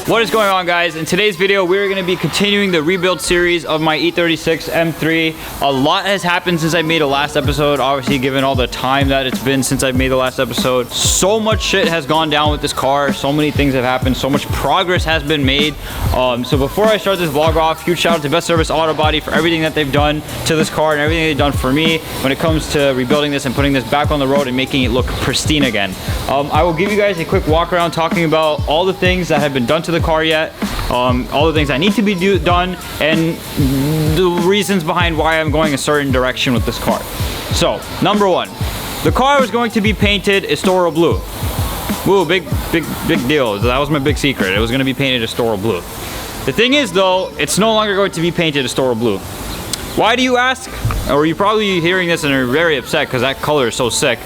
What is going on, guys? In today's video, we're going to be continuing the rebuild series of my E36 M3. A lot has happened since I made the last episode, obviously given all the time that it's been since I made the last episode. So much shit has gone down with this car, so many things have happened, so much progress has been made. So before I start this vlog off, huge shout out to Best Service Auto Body for everything that they've done to this car and everything they've done for me when it comes to rebuilding this and putting this back on the road and making it look pristine again. I will give you guys a quick walk around talking about all the things that have been done to the car yet, all the things that need to be done, and the reasons behind why I'm going a certain direction with this car. So, number one, the car was going to be painted Estoril blue. Woo, big deal. That was my big secret. It was going to be painted Estoril blue. The thing is, though, it's no longer going to be painted Estoril blue. Why do you ask? Or you're probably hearing this and are very upset because that color is so sick.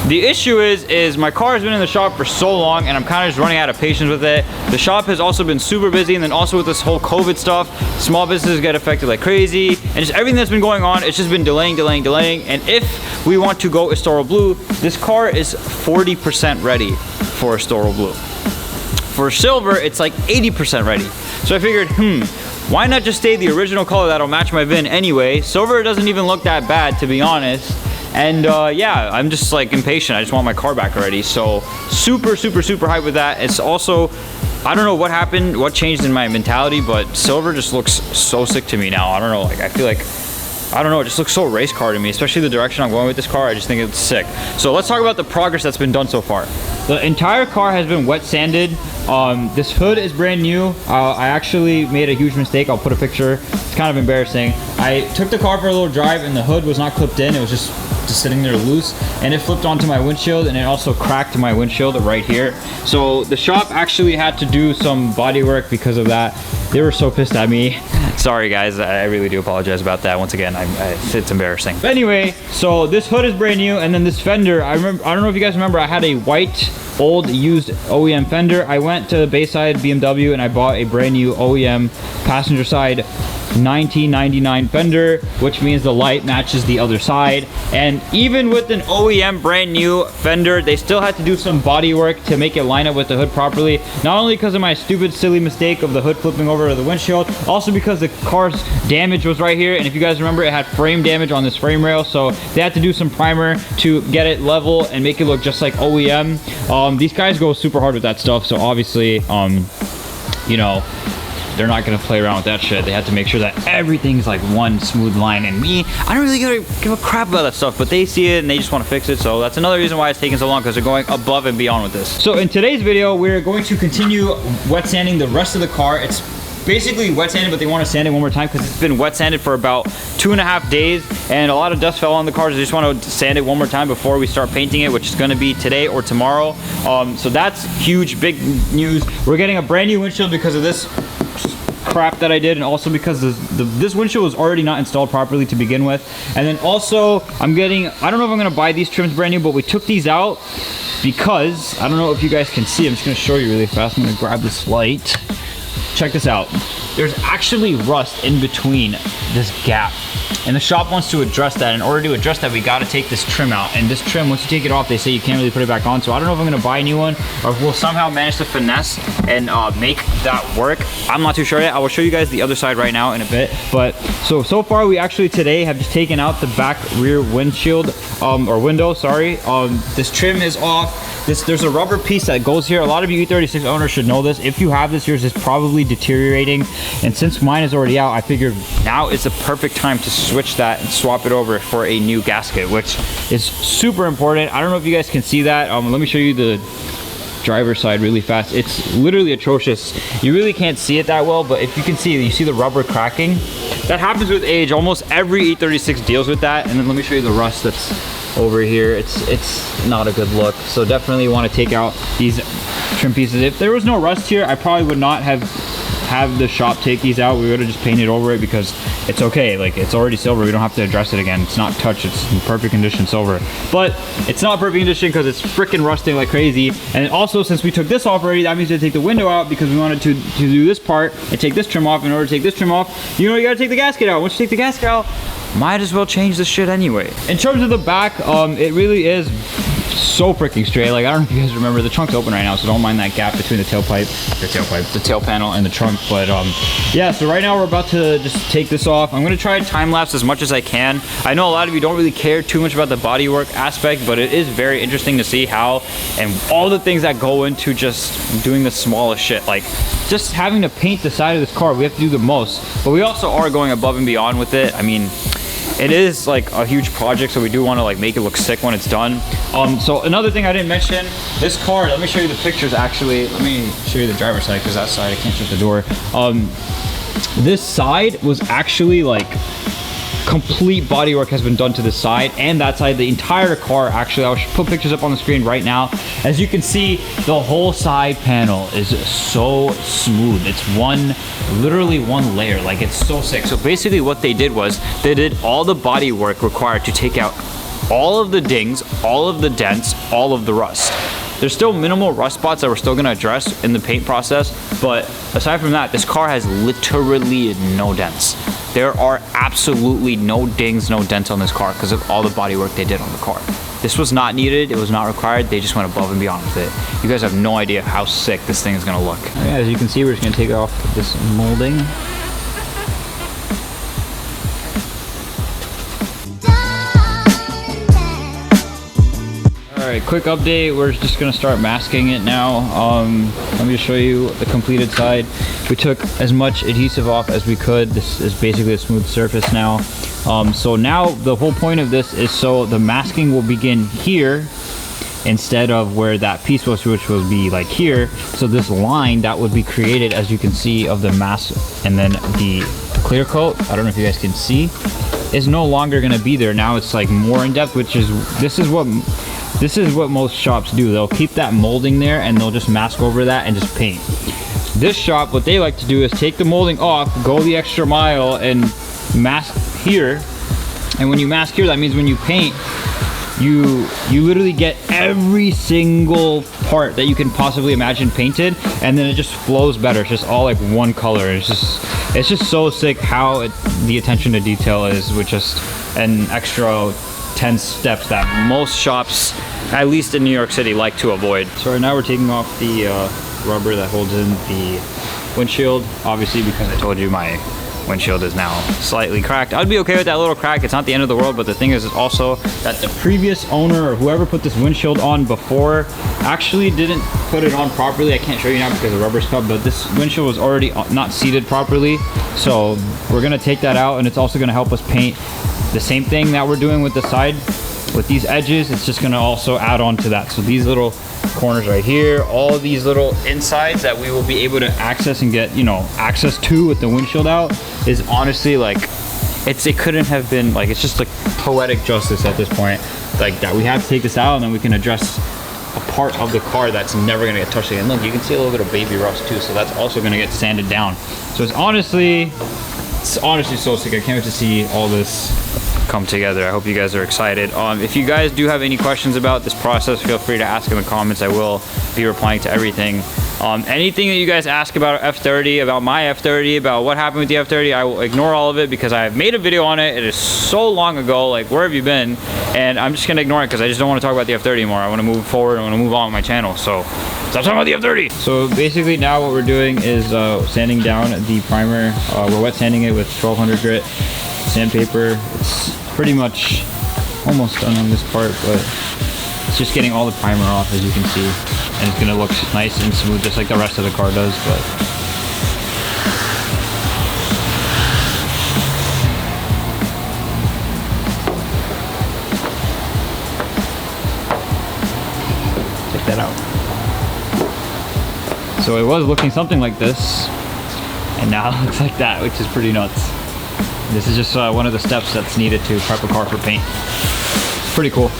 The issue is my car has been in the shop for so long and I'm kind of just running out of patience with it. The shop has also been super busy, and then also with this whole COVID stuff, small businesses get affected like crazy, and just everything that's been going on, it's just been delaying. And if we want to go Estoril blue, this car is 40% ready for Estoril blue. For silver, it's like 80% ready. So I figured, why not just stay the original color that'll match my VIN anyway? Silver doesn't even look that bad, to be honest. And yeah, I'm just like impatient. I just want my car back already. So super hyped with that. It's also, I don't know what happened, what changed in my mentality, but silver just looks so sick to me now. I don't know, like I feel like, I don't know, it just looks so race car to me, especially the direction I'm going with this car. I just think it's sick. So let's talk about the progress that's been done so far. The entire car has been wet sanded. This hood is brand new. I actually made a huge mistake. I'll put a picture. It's kind of embarrassing. I took the car for a little drive and the hood was not clipped in. It was just sitting there loose, and it flipped onto my windshield, and it also cracked my windshield right here. So the shop actually had to do some body work because of that. They were so pissed at me. Sorry guys, I really do apologize about that. Once again, it's embarrassing. But anyway, so this hood is brand new, and then this fender, I don't know if you guys remember, I had a white old used OEM fender. I went to Bayside BMW and I bought a brand new OEM passenger side 1999 fender, which means the light matches the other side. And even with an OEM brand new fender, they still had to do some body work to make it line up with the hood properly. Not only because of my stupid silly mistake of the hood flipping over to the windshield, also because the car's damage was right here, and if you guys remember, it had frame damage on this frame rail, so they had to do some primer to get it level and make it look just like OEM. These guys go super hard with that stuff, so obviously you know, they're not gonna play around with that shit. They had to make sure that everything's like one smooth line. And me, I don't really give a crap about that stuff, but they see it and they just want to fix it. So that's another reason why it's taking so long, because they're going above and beyond with this. So in today's video, we're going to continue wet sanding the rest of the car. It's basically wet sanded, but they want to sand it one more time because it's been wet sanded for about 2.5 days and a lot of dust fell on the cars. I just want to sand it one more time before we start painting it, which is going to be today or tomorrow. So that's huge, big news. We're getting a brand new windshield because of this crap that I did, and also because this windshield was already not installed properly to begin with. And then also I'm getting, I don't know if I'm going to buy these trims brand new, but we took these out because, I don't know if you guys can see, I'm just going to show you really fast. I'm going to grab this light. Check this out. There's actually rust in between this gap, and the shop wants to address that. In order to address that, we got to take this trim out, and this trim, once you take it off, they say you can't really put it back on. So I don't know if I'm going to buy a new one or if we'll somehow manage to finesse and make that work. I'm not too sure yet. I will show you guys the other side right now in a bit. But so far we actually today have just taken out the back rear windshield or window, sorry. This trim is off. There's a rubber piece that goes here. A lot of you E36 owners should know this. If you have this, yours is probably deteriorating, and since mine is already out, I figured now is the perfect time to switch that and swap it over for a new gasket, which is super important. I don't know if you guys can see that. Let me show you the driver's side really fast. It's literally atrocious. You really can't see it that well, but if you can see, you see the rubber cracking. That happens with age. Almost every E36 deals with that. And then let me show you the rust that's over here. It's not a good look. So definitely want to take out these trim pieces. If there was no rust here, I probably would not have the shop take these out. We would have just painted over it because it's okay. Like, it's already silver. We don't have to address it again. It's not touched. It's in perfect condition silver. But it's not perfect condition because it's freaking rusting like crazy. And also, since we took this off already, that means to take the window out because we wanted to do this part and take this trim off. In order to take this trim off, you know, you gotta take the gasket out. Once you take the gasket out, might as well change this shit anyway. In terms of the back, it really is so freaking straight. Like, I don't know if you guys remember, the trunk's open right now, so don't mind that gap between the tail panel and the trunk. But yeah, so right now we're about to just take this off. I'm gonna try to time lapse as much as I can. I know a lot of you don't really care too much about the bodywork aspect, but it is very interesting to see how and all the things that go into just doing the smallest shit. Like just having to paint the side of this car, we have to do the most, but we also are going above and beyond with it. I mean, it is like a huge project, so we do want to like make it look sick when it's done. So another thing I didn't mention, this car, let me show you the pictures actually. Let me show you the driver's side, because that side I can't shut the door. This side was actually like complete bodywork has been done to the side and that side. The entire car, actually, I'll put pictures up on the screen right now. As you can see, the whole side panel is so smooth. It's literally one layer. Like, it's so sick. So basically what they did was they did all the bodywork required to take out all of the dings, all of the dents, all of the rust. There's still minimal rust spots that we're still gonna address in the paint process, but aside from that, this car has literally no dents. There are absolutely no dings, no dents on this car because of all the bodywork they did on the car. This was not needed, it was not required, they just went above and beyond with it. You guys have no idea how sick this thing is gonna look. Yeah, as you can see, we're just gonna take off this molding. Alright, quick update. We're just gonna start masking it now. Let me just show you the completed side. We took as much adhesive off as we could. This is basically a smooth surface now. So now the whole point of this is so the masking will begin here instead of where that piece was, which would be like here. So this line that would be created, as you can see, of the mask and then the clear coat, I don't know if you guys can see, is no longer gonna be there. Now it's like more in depth, which is, this is what most shops do. They'll keep that molding there and they'll just mask over that and just paint. This shop, what they like to do is take the molding off, go the extra mile and mask here. And when you mask here, that means when you paint, you literally get every single part that you can possibly imagine painted, and then it just flows better. It's just all like one color. It's just so sick how the attention to detail is, with just an extra 10 steps that most shops, at least in New York City, like to avoid. So right now we're taking off the rubber that holds in the windshield, obviously, because I told you my windshield is now slightly cracked. I'd be okay with that little crack. It's not the end of the world, but the thing is also that the previous owner or whoever put this windshield on before actually didn't put it on properly. I can't show you now because the rubber's cut, but this windshield was already not seated properly. So we're gonna take that out, and it's also gonna help us paint the same thing that we're doing with the side, with these edges. It's just gonna also add on to that. So these little corners right here, all these little insides that we will be able to access and get, you know, access to with the windshield out, is honestly like, it couldn't have been, like, it's just like poetic justice at this point, like that we have to take this out and then we can address a part of the car that's never gonna get touched again. Look, you can see a little bit of baby rust too, so that's also gonna get sanded down. So it's honestly so sick. I can't wait to see all this come together. I hope you guys are excited. If you guys do have any questions about this process, feel free to ask in the comments. I will be replying to everything. Anything that you guys ask about F30, about my F30, about what happened with the F30, I will ignore all of it because I have made a video on it. It is so long ago, like, where have you been? And I'm just gonna ignore it because I just don't want to talk about the F30 anymore. I want to move forward. I want to move on with my channel. So stop talking about the F30. So basically now what we're doing is sanding down the primer. We're wet sanding it with 1200 grit sandpaper. It's pretty much almost done on this part, but it's just getting all the primer off, as you can see, and it's gonna look nice and smooth just like the rest of the car does. But check that out. So it was looking something like this, and now it looks like that, which is pretty nuts. This is just one of the steps that's needed to prep a car for paint. It's pretty cool.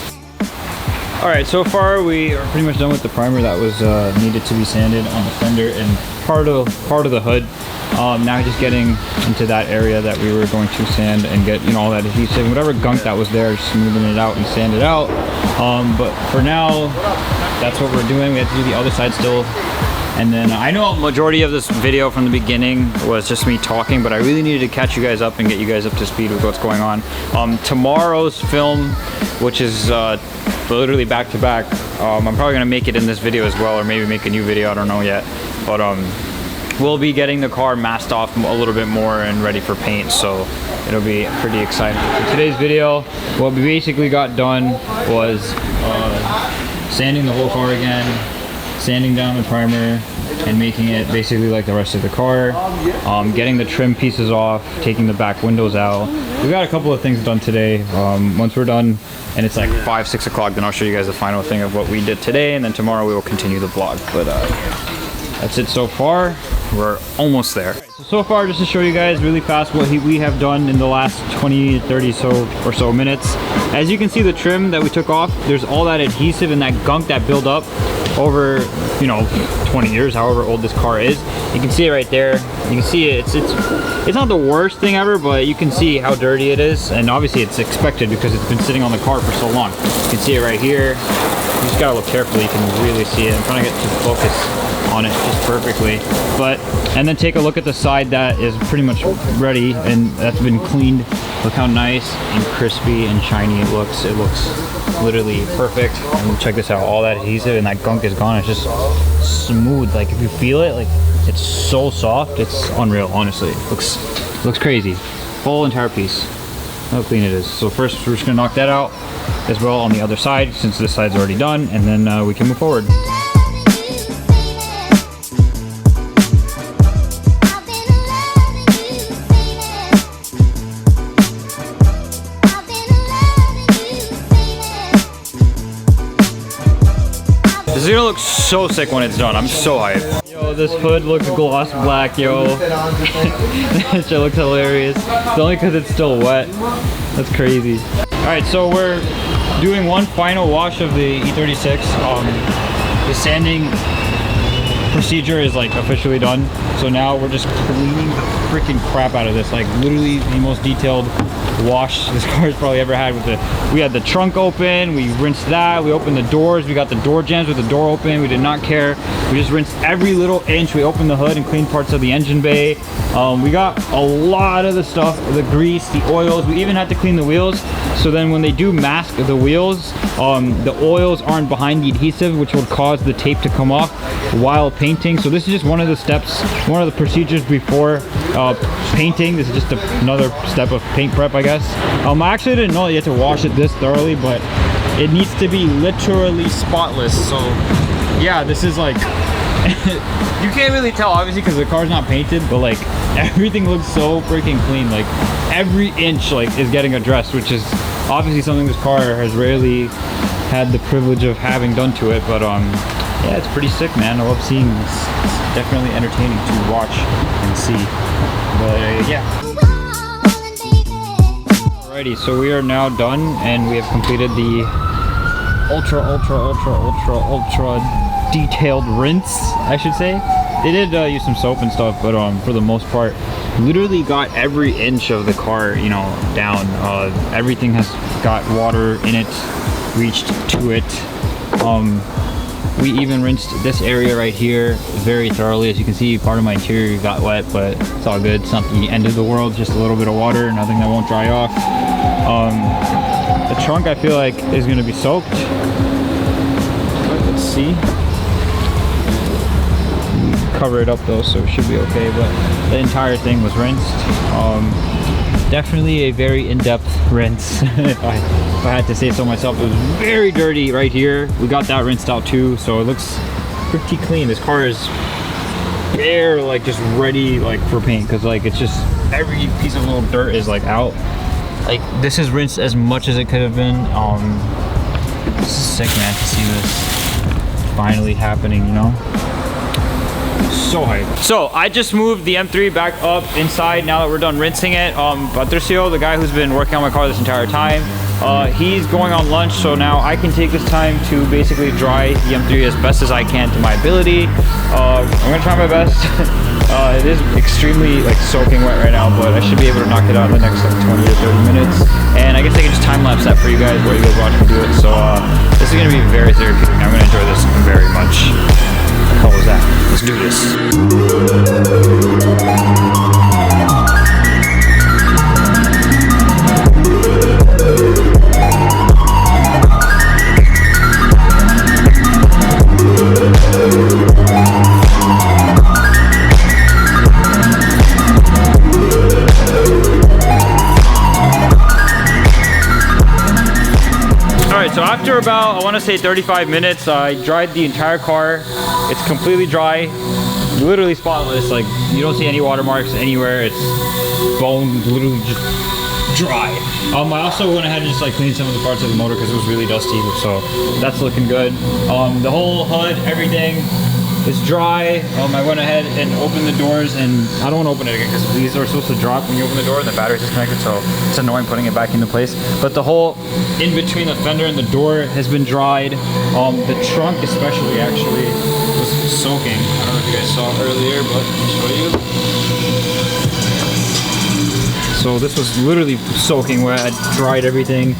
All right, so far we are pretty much done with the primer that was needed to be sanded on the fender and part of the hood. Now just getting into that area that we were going to sand and get, you know, all that adhesive, whatever gunk that was there, just smoothing it out and sand it out. But for now, that's what we're doing. We have to do the other side still. And then I know a majority of this video from the beginning was just me talking, but I really needed to catch you guys up and get you guys up to speed with what's going on. Tomorrow's film, which is literally back to back, I'm probably gonna make it in this video as well, or maybe make a new video, I don't know yet. But we'll be getting the car masked off a little bit more and ready for paint, so it'll be pretty exciting. For today's video, what we basically got done was sanding the whole car again, sanding down the primer, and making it basically like the rest of the car. Getting the trim pieces off, taking the back windows out. We got a couple of things done today. Once we're done and it's like 5, 6 o'clock, then I'll show you guys the final thing of what we did today, and then tomorrow we will continue the vlog. But that's it so far. We're almost there. So far, just to show you guys really fast what we have done in the last 20, 30 or so minutes. As you can see, the trim that we took off, there's all that adhesive and that gunk that built up over, you know, 20 years, however old this car is. You can see it right there. You can see it. It's not the worst thing ever, but you can see how dirty it is, and obviously it's expected because it's been sitting on the car for so long. You can see it right here. You just gotta look carefully. You can really see it. I'm trying to get to focus on it just perfectly. And then take a look at the side that is pretty much ready and that's been cleaned. Look how nice and crispy and shiny it looks. It looks literally perfect. And check this out, all that adhesive and that gunk is gone. It's just smooth. Like if you feel it, like it's so soft, it's unreal, honestly. Looks crazy. Whole entire piece. How clean it is. So first we're just gonna knock that out as well on the other side, since this side's already done, and then we can move forward. This is gonna look so sick when it's done. I'm so hyped. Yo, this hood looks gloss black, yo. That shit looks hilarious. It's only because it's still wet. That's crazy. Alright, so we're doing one final wash of the E36. The sanding procedure is like officially done. So now we're just cleaning the freaking crap out of this. Like literally the most detailed wash this car's probably ever had. We had the trunk open, we rinsed that, we opened the doors, we got the door jambs with the door open, we did not care. We just rinsed every little inch. We opened the hood and cleaned parts of the engine bay. We got a lot of the stuff, the grease, the oils. We even had to clean the wheels. So then when they do mask the wheels, the oils aren't behind the adhesive, which would cause the tape to come off while painting. So this is just one of the steps, one of the procedures before painting. This is just another step of paint prep, I guess. I actually didn't know that you had to wash it this thoroughly, but it needs to be literally spotless. So yeah, this is like you can't really tell obviously because the car's not painted, but like everything looks so freaking clean. Like every inch like is getting addressed, which is obviously something this car has rarely had the privilege of having done to it. But yeah, it's pretty sick, man. I love seeing this. It's definitely entertaining to watch and see. But yeah. Alrighty, so we are now done and we have completed the ultra detailed rinse, I should say. They did use some soap and stuff, but for the most part, literally got every inch of the car, you know, down. Everything has got water in it, reached to it. We even rinsed this area right here very thoroughly. As you can see, part of my interior got wet, but it's all good. It's not the end of the world, just a little bit of water, nothing that won't dry off. The trunk I feel like is gonna be soaked. Let's see. Cover it up though, so it should be okay, but the entire thing was rinsed. Definitely a very in-depth rinse. if I had to say so myself. It was very dirty right here. We got that rinsed out too, so it looks pretty clean. This car is bare, like just ready like for paint, because like it's just every piece of little dirt is like out. Like this is rinsed as much as it could have been. This is sick, man, to see this finally happening, you know. So hyped. So I just moved the M3 back up inside now that we're done rinsing it. Patricio, the guy who's been working on my car this entire time, he's going on lunch, so now I can take this time to basically dry the M3 as best as I can to my ability. I'm gonna try my best. It is extremely like soaking wet right now, but I should be able to knock it out in the next like 20 or 30 minutes. And I guess I can just time lapse that for you guys while you guys watch me do it. So this is gonna be very therapeutic. I'm gonna enjoy this very much. How was that? Let's go. do this. So after about, I want to say 35 minutes, I dried the entire car. It's completely dry, literally spotless. Like, you don't see any watermarks anywhere. It's bone, literally just dry. I also went ahead and just like cleaned some of the parts of the motor because it was really dusty. So that's looking good. The whole hood, everything is dry. I went ahead and opened the doors, and I don't want to open it again because these are supposed to drop when you open the door and the battery's disconnected, so it's annoying putting it back into place. But the whole in between the fender and the door has been dried. The trunk especially actually was soaking. I don't know if you guys saw earlier, but let me show you. So this was literally soaking wet. I dried everything.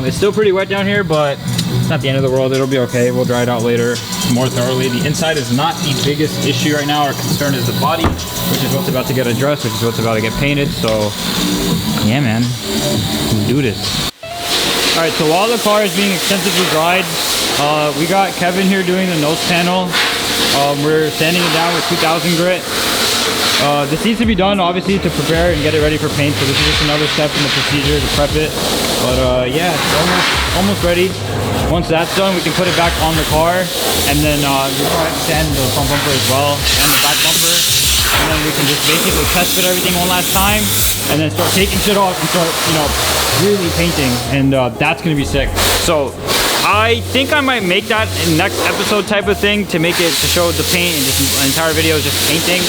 It's still pretty wet down here, but it's not the end of the world. It'll be okay. We'll dry it out later more thoroughly. The inside is not the biggest issue right now. Our concern is the body, which is what's about to get addressed, which is what's about to get painted. So yeah, man, let's do this. All right, so while the car is being extensively dried, we got Kevin here doing the nose panel. We're sanding it down with 2000 grit. This needs to be done obviously to prepare and get it ready for paint, so this is just another step in the procedure to prep it. But yeah, it's almost ready. Once that's done, we can put it back on the car, and then we'll try to sand the front bumper as well and the back bumper, and then we can just basically test fit everything one last time and then start taking shit off and start, you know, really painting, and that's gonna be sick. So I think I might make that in next episode type of thing, to make it to show the paint and just an entire video is just painting.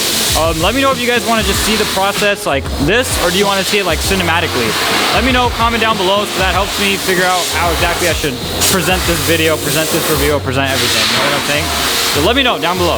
Let me know if you guys want to just see the process like this, or do you want to see it like cinematically? Let me know, comment down below, so that helps me figure out how exactly I should present this video, present this review, present everything. You know what I'm saying? So let me know down below.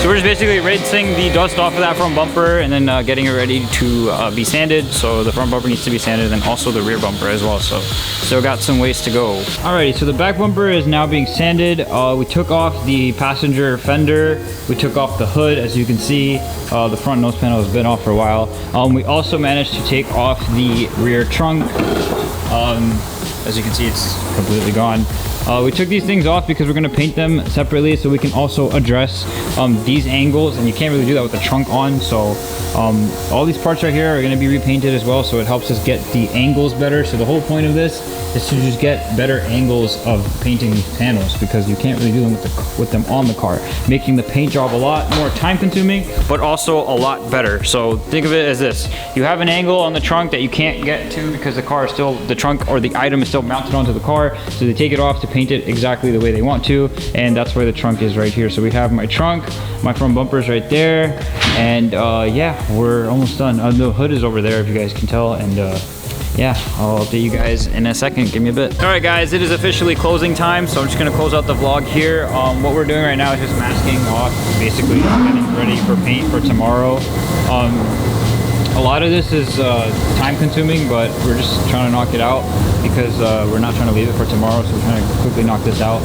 So we're just basically rinsing the dust off of that front bumper and then getting it ready to be sanded. So the front bumper needs to be sanded, and also the rear bumper as well. So still got some ways to go. Alrighty, so the back bumper is now being sanded. We took off the passenger fender. We took off the hood, as you can see. The front nose panel has been off for a while. We also managed to take off the rear trunk. As you can see, it's completely gone. We took these things off because we're going to paint them separately, so we can also address these angles, and you can't really do that with the trunk on. So all these parts right here are going to be repainted as well, so it helps us get the angles better. So the whole point of this is to just get better angles of painting these panels, because you can't really do them with them on the car, making the paint job a lot more time consuming, but also a lot better. So think of it as this: you have an angle on the trunk that you can't get to because the car is still, the trunk or the item is still mounted onto the car, so they take it off to paint it exactly the way they want to, and that's where the trunk is right here. So we have my trunk, my front bumpers right there, and yeah, we're almost done. The hood is over there, if you guys can tell, and yeah, I'll update you guys in a second. Give me a bit. All right, guys, it is officially closing time, so I'm just gonna close out the vlog here. What we're doing right now is just masking off, basically getting ready for paint for tomorrow. A lot of this is time consuming, but we're just trying to knock it out because we're not trying to leave it for tomorrow, so we're trying to quickly knock this out.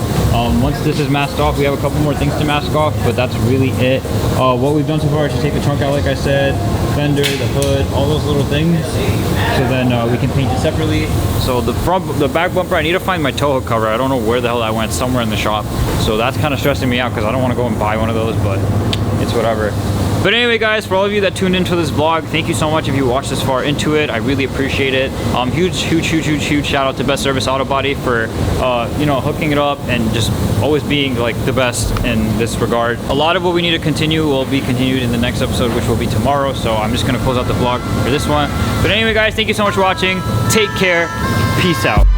Once this is masked off, we have a couple more things to mask off, but that's really it. What we've done so far is to take the trunk out, like I said, fender, the hood, all those little things, so then we can paint it separately. So the back bumper, I need to find my tow hook cover. I don't know where the hell that went, somewhere in the shop. So that's kind of stressing me out because I don't want to go and buy one of those, but it's whatever. But anyway, guys, for all of you that tuned into this vlog, thank you so much if you watched this far into it. I really appreciate it. Huge shout out to Best Service Auto Body for you know, hooking it up and just always being like the best in this regard. A lot of what we need to continue will be continued in the next episode, which will be tomorrow. So I'm just gonna close out the vlog for this one. But anyway, guys, thank you so much for watching. Take care. Peace out.